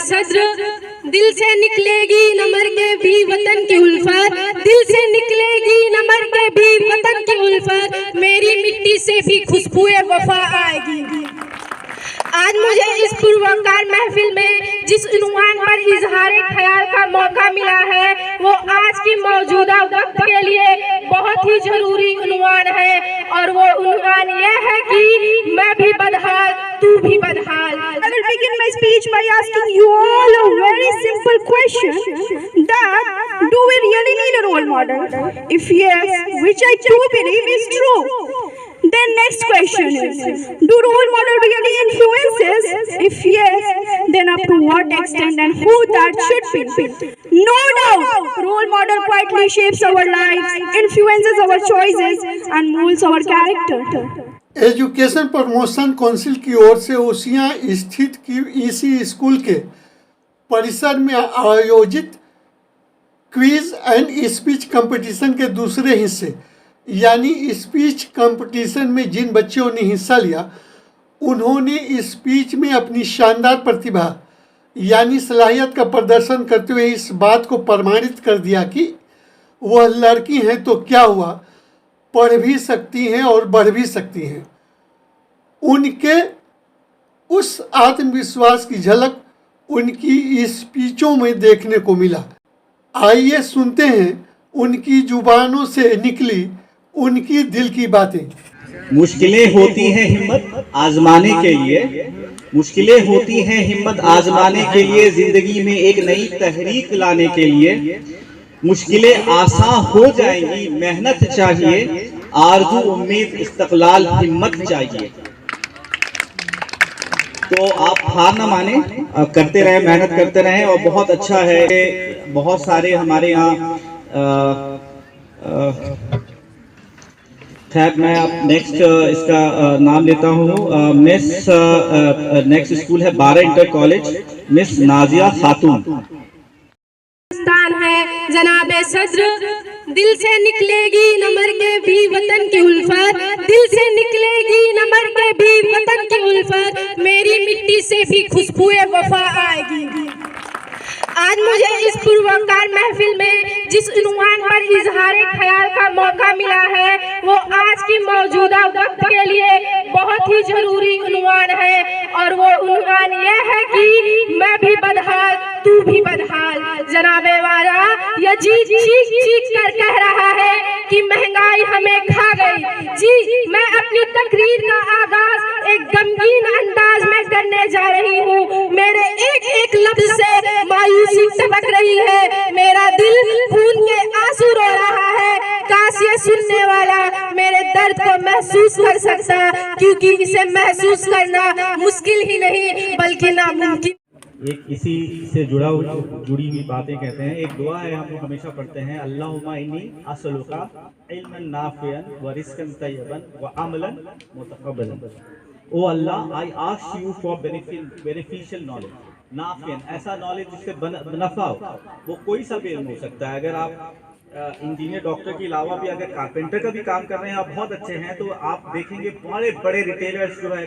सद्र, दिल से निकलेगी न मर के भी वतन की उल्फत, दिल से निकलेगी न मर के भी वतन की उल्फत, मेरी मिट्टी से भी खुशबुए वफा आएगी। आज मुझे इस पुरवकार महफिल में जिस उन्वान पर इजहार ख्याल का मौका मिला है वो आज की मौजूदा वक्त के लिए बहुत ही जरूरी उन्वान है, और वो उन्वान यह है कि मैं भी बदहाल तू भी बदहाल। I will begin my speech by asking you all a very simple question, that do we really need a role model? If yes, which I do believe is true. Then next question is, do role model really influences? If yes, then up to what extent and who that should be? No doubt, role model quietly shapes our lives, influences our choices and molds our character. Education promotion council की ओर से ओसियां स्थित EC school के परिसर में आयोजित quiz and speech competition के दूसरे हिस्से यानी स्पीच कंपटीशन में जिन बच्चों ने हिस्सा लिया उन्होंने स्पीच में अपनी शानदार प्रतिभा यानी सलाहियत का प्रदर्शन करते हुए इस बात को प्रमाणित कर दिया कि वह लड़की हैं तो क्या हुआ, पढ़ भी सकती हैं और बढ़ भी सकती हैं। उनके उस आत्मविश्वास की झलक उनकी स्पीचों में देखने को मिला। आइए सुनते हैं उनकी जुबानों से निकली उनकी दिल की बातें। मुश्किलें होती हैं हिम्मत आजमाने के लिए, मुश्किलें होती हैं हिम्मत आजमाने के लिए, जिंदगी में एक नई तहरीक लाने के लिए। मुश्किलें आसान हो जाएंगी, मेहनत चाहिए, आरज़ू उम्मीद इस्तक़लाल हिम्मत चाहिए। तो आप हार न माने, करते रहें, मेहनत करते रहें। और बहुत अच्छा है, बहुत सारे हमारे यहाँ खैर मैं अब नेक्स्ट इसका नाम लेता हूँ। मिस नेक्स्ट स्कूल है 12 इंटर कॉलेज, मिस नाजिया खातून। है जनाबे सद्र, दिल से निकलेगी न मर के भी वतन की उल्फत, दिल से निकलेगी न मर के भी वतन की उल्फत, मेरी मिट्टी से भी खुशबुए वफा आएगी। आज मुझे इस पुरवकार महफिल में जिस उन्वान पर इजहार ख्याल का मौका मिला है वो आज की मौजूदा वक्त के लिए बहुत ही जरूरी उन्वान है, और वो उन्वान यह है कि मैं भी बदहाल तू भी बदहाल। जनाबे वाला यह जी चीख चीख कर कह रहा है कि महंगाई हमें खा गई। जी मैं अपनी तकरीर का आगाज एक गमगीन अंदाज में करने जा रही हूँ। मेरे एक एक लफ्ज से मायूसी टपक रही है, मेरा दिल खून के आंसू रो रहा है। काश ये सुनने वाला मेरे दर्द को महसूस कर सकता, क्योंकि इसे महसूस करना मुश्किल ही नहीं बल्कि नामुमकिन। एक इसी से जुड़ी हुई बातें कहते हैं। एक दुआ है हम लोग हमेशा पढ़ते हैं, अल्लाहुम्मा इन्नी असलुका इल्मन नाफियन व रिज़्क़न तय्यबन व अमलन मुतक़ब्बलन। O Allah, I ask you for beneficial knowledge, नाफियन ऐसा नॉलेज जिससे नफा हो। वो कोई सा भी इल्म हो सकता है। अगर आप इंजीनियर डॉक्टर के अलावा भी अगर कारपेंटर का भी काम कर रहे हैं, आप बहुत अच्छे हैं, तो आप देखेंगे बड़े बड़े रिटेलर्स जो है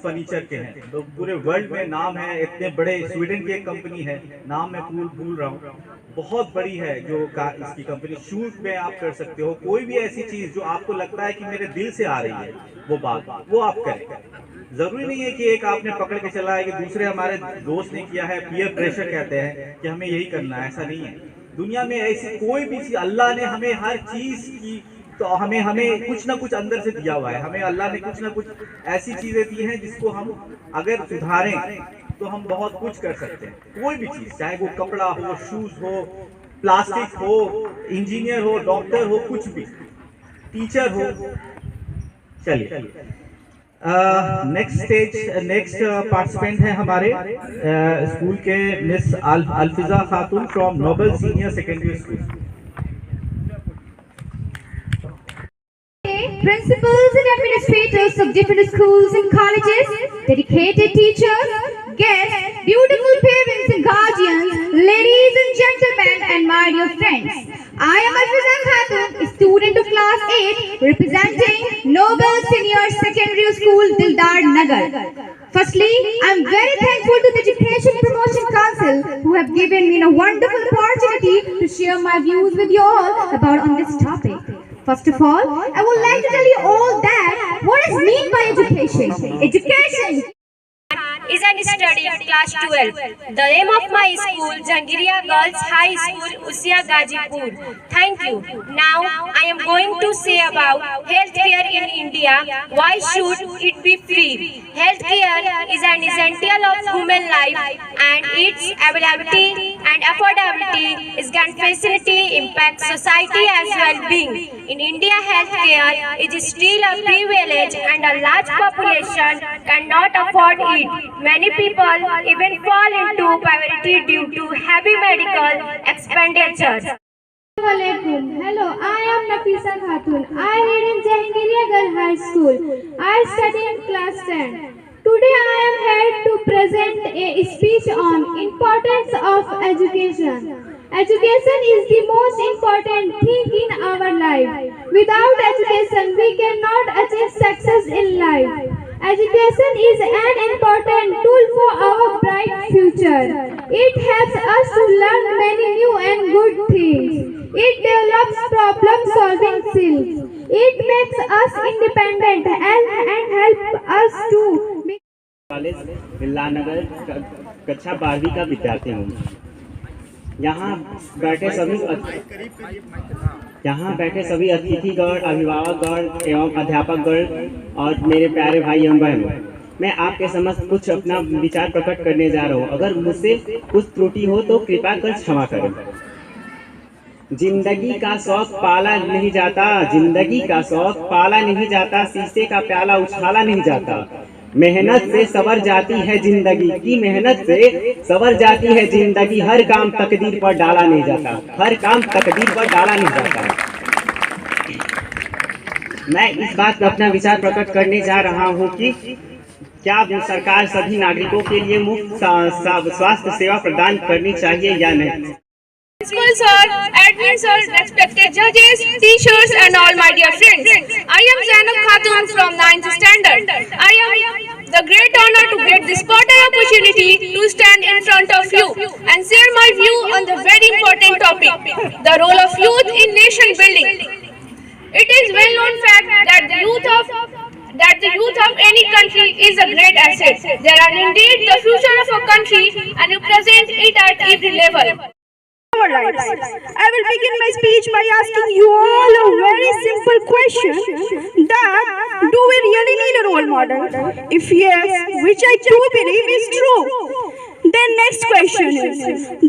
फर्नीचर के हैं, तो पूरे वर्ल्ड में नाम है। इतने बड़े स्वीडन की एक कंपनी है, नाम मैं भूल रहा हूँ, बहुत बड़ी है जो इसकी कंपनी। शूज में आप कर सकते हो, कोई भी ऐसी चीज़ जो आपको लगता है कि मेरे दिल से आ रही है वो बात, वो आप करें। जरूरी नहीं है कि एक आपने पकड़ के चला है कि दूसरे हमारे दोस्त ने किया है, पीयर प्रेशर कहते हैं कि हमें यही करना है, ऐसा नहीं है। दुनिया में ऐसी कोई भी चीज, अल्लाह ने हमें हर चीज की, तो हमें कुछ ना कुछ अंदर से दिया हुआ है। हमें अल्लाह ने कुछ ना कुछ ऐसी चीजें दी हैं जिसको हम अगर सुधारें तो हम बहुत कुछ कर सकते हैं। कोई भी चीज, चाहे वो कपड़ा हो, शूज हो, प्लास्टिक हो, इंजीनियर हो, डॉक्टर हो, कुछ भी, टीचर हो। चलिए नेक्स्ट पार्टिसिपेंट है हमारे स्कूल के miss Alfiza Khatoon from Noble senior secondary school. Principals and administrators of different schools and colleges, dedicated teachers, guests, beautiful parents and guardians, ladies and gentlemen, and my dear friends. I am Alfiza Khatun, a student of class 8, representing Noble Senior Secondary School, Dildar Nagar. Firstly, I am very thankful to the Education Promotion Faisal, who have given me a wonderful opportunity to share my views with you all about on this topic. First of all, I would like to tell you all that what is meant by education. Education is an study class 12. The name of my school, Jangiriya Girls High School, Usia Gazipur. Thank you. Now I am going to say about healthcare in India. Why should it be free? Healthcare is an essential of human life, and its availability and affordability is can facility impact society as well-being. In India, healthcare is still a privilege, and a large population cannot afford it. Many people even fall into poverty due to heavy medical expenditures. Hello, I am Nafisa Khatun. I read in Jahangiriya Girl High School. I study in class 10. Today I am here to present a speech on importance of education. Education is the most important thing in our life. Without education, we cannot achieve success in life. Education is an important tool for our bright future. It helps us to learn many new and good things. It develops problem-solving skills. It makes us independent and helps us to college Billanagar कक्षा 12वीं का विद्यार्थी हूँ। यहाँ बैठे सभी अतिथिगण, अभिभावकगण एवं अध्यापकगण और मेरे प्यारे भाई एवं बहन, मैं आपके समक्ष कुछ अपना विचार प्रकट करने जा रहा हूँ। अगर मुझसे कुछ त्रुटि हो तो कृपया कर क्षमा करें। जिंदगी का शौक पाला नहीं जाता, जिंदगी का शौक पाला नहीं जाता, शीशे का प्याला उछाला नहीं जाता। मेहनत से सवर जाती है जिंदगी की, मेहनत से सवर जाती है जिंदगी। हर काम तकदीर पर डाला नहीं जाता, हर काम तकदीर पर डाला नहीं जाता। मैं इस बात पर अपना विचार प्रकट करने जा रहा हूं कि क्या सरकार सभी नागरिकों के लिए मुफ्त स्वास्थ्य सेवा प्रदान करनी चाहिए या नहीं। School sir, admin sir, respected judges, teachers and all my dear friends. I am Zainab Khatun from 9th standard. I am the great honor to get this important opportunity to stand in front of you and share my view on the very important topic, the role of youth in nation building. It is well known fact that the youth of any country is a great asset. They are indeed the future of a country and represent it at every level. Our lives. I will begin my speech by asking you all a very simple question, that do we really need a role model? If yes, which I do believe is true. Then next question is,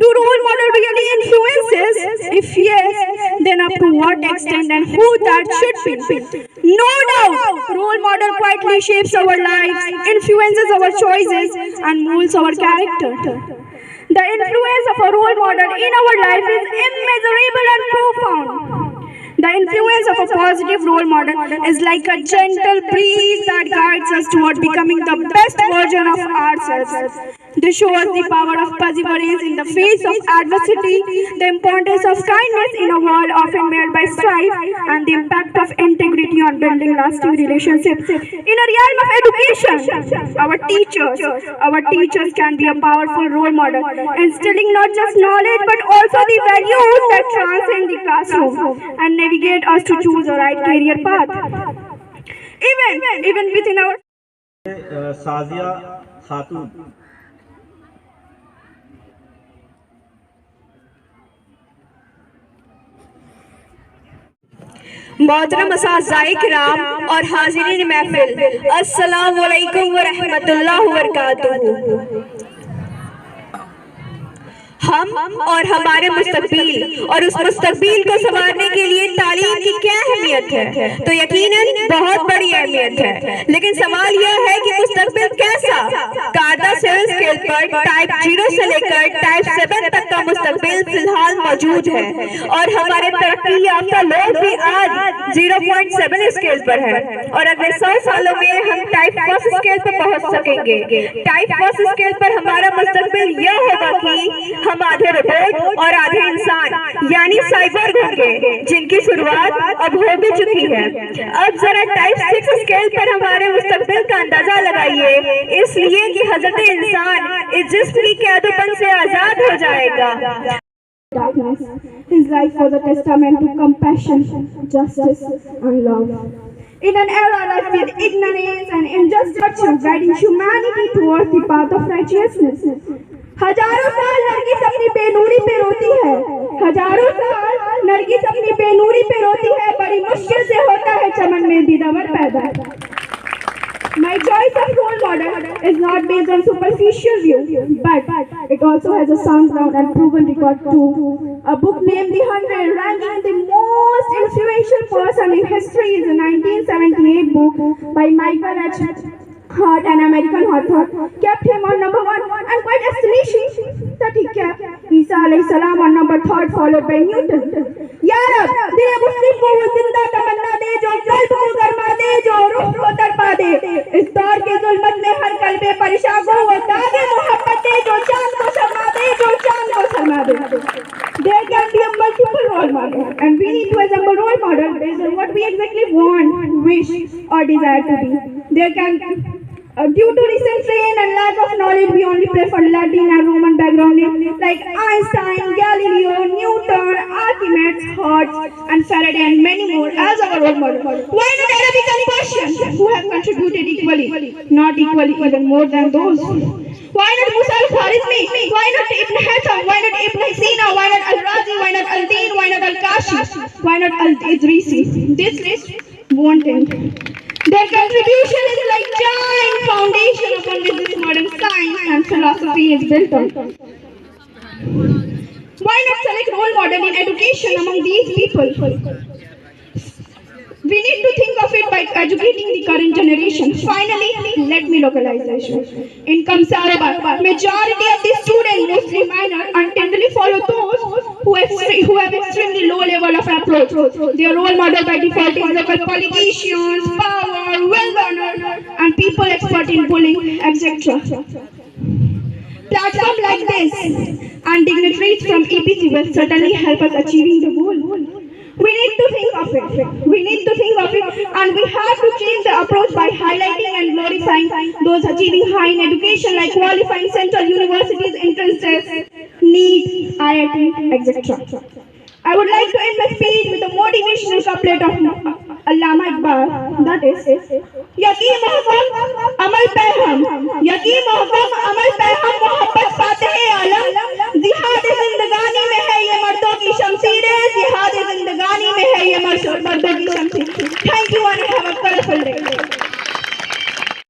do role model really influence us? If yes, then up to what extent and who that should be? No doubt, role model quietly shapes our lives, influences our choices and molds our character. The influence of a role model in our life is immeasurable and profound. The influence of a positive role model is like a gentle breeze that guides us toward becoming the best version of ourselves. This shows the power of perseverance in the face of adversity, the importance of kindness in a world often marred by strife, and the impact of integrity on building lasting relationships. In a realm of education, our teachers can be a powerful role model, instilling not just knowledge but also the values that transcend the classroom and navigate us to choose the right career path. Even within our Sajiya खातून। मोहतरम असातिज़ाए किराम और हाज़िरीन महफिल, अस्सलामु अलैकुम व रहमतुल्लाहि व बरकातुहू। हम और हमारे मुस्तकबिल और उस मुस्तकबिल को संवारने के लिए तालीम की क्या अहमियत है, तो यकीनन बहुत बड़ी अहमियत है। लेकिन सवाल यह है कि मुस्तकबिल कैसा? कायदा सिविल स्केल पर टाइप 0 से लेकर टाइप 7 तक का मुस्तकबिल फिलहाल मौजूद है और हमारे तरक्की याफ्ता लोग भी आज 0.7 स्केल पर है और अगले 100 सालों में हम टाइप 1 स्केल पर पहुंच सकेंगे। टाइप 1 स्केल पर हमारा मुस्तकबिल यह होगा कि हम आधे रोबोट और आधे इंसान यानी साइबर होंगे, जिनकी शुरुआत अब हो भी चुकी है। अब जरा टाइप 6 स्केल पर हमारे मुस्तकबिल का अंदाजा लगाइए, इसलिए कि हजरत इंसान इस जिस्म की कैदोपन से आजाद हो जाएगा। Darkness. His life was a testament to compassion, justice, and love. In an era rife with ignorance and injustice, guiding humanity towards the path of righteousness. हजारों साल नरगिस अपनी बेनूरी पे रोती है, हजारों साल नरगिस अपनी बेनूरी पे रोती है, बड़ी मुश्किल से होता है चमन में दीदावर पैदा। My choice of role model is not based on superficial view, but it also has a sound ground and proven record too. A book named The 100, ranking the most influential person in history, is a 1978 book by Michael H. Hart, an American author, kept him on number 1, and quite astonishing that he kept Isa alayhi salam on number 3, followed by Newton. Ya Rab, दिल मुस्लिम को वो जिंदा तमन्ना दे जो कल्ब को गरमा दे, जो रूह को तड़पा दे। इस दौर के जुल्मत में हर कल्बे परेशान को वो दागे मोहब्बत दे, जो चांद को शर्मा दे, जो चांद को शर्मा दे। There can be a multiple role model, and we need to assemble role model based on what we exactly want, wish, or desire to be. There can due to recent trend and lack of knowledge, we only prefer Latin and Roman background names like Einstein, Galileo, Newton, Archimedes, Hertz, and Faraday, and many more as our role model. Why not Arabic and Persian, who have contributed equally, not equally, even more than those? Why not Musa al-Khwarizmi? Why not Ibn Haytham? Why not Ibn Sina? Why not Al-Razi? Why not Al-Din? Why not Al-Kashi? Why not Al-Idrisi? This list won't end. Their contribution is like giant foundation upon which this modern science and philosophy is built on. Why not select role model in education among these people? We need to think of it by educating the current generation. Finally, let me localize the issue. In Kamsarabad, majority of the students, mostly minor, untendingly follow those who have extremely low level of approach. Their role model by default is local politicians, power, well-mannered, and people expert in bullying, etc. Platforms like this and dignitaries from EPC will certainly help us achieving the goal. We need to think of it. We need to think of it, and we have to change the approach by highlighting and glorifying those achieving high in education, like qualifying central universities, entrance tests, NEET, IIT, etc. I would like to end my speech with a motivational couplet of Allama Iqbal, that is, Yaqeen Mahkam Amal Peham, Yaqeen Mahkam Amal Peham, Mohabbat